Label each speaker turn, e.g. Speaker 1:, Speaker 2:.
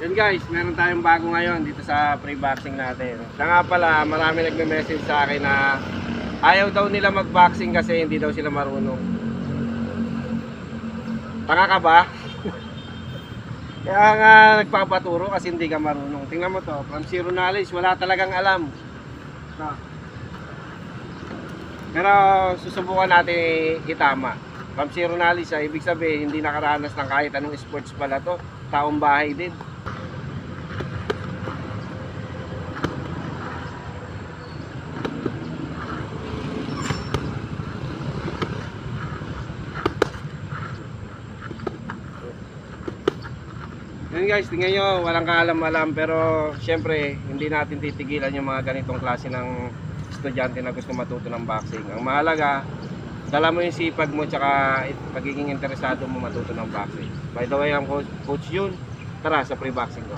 Speaker 1: Yun guys, meron tayong bago ngayon dito sa pre-boxing natin. Siya nga pala, marami nagme-message sa akin na ayaw daw nila mag-boxing kasi hindi daw sila marunong. Tanga ka ba? Kaya nga nagpapaturo kasi hindi ka marunong. Tingnan mo to, from zero knowledge, wala talagang alam. No. Pero susubukan natin itama. From zero knowledge, ibig sabihin hindi nakaranas ng kahit anong sports pala to. Taong bahay din. Yun guys, tingnan nyo, walang kaalam-alam pero syempre hindi natin titigilan yung mga ganitong klase ng estudyante na gusto matuto ng boxing. Ang mahalaga, dala mo yung sipag mo tsaka pagiging interesado mo matuto ng boxing. By the way, ang coach yun, tara sa pre-boxing ko.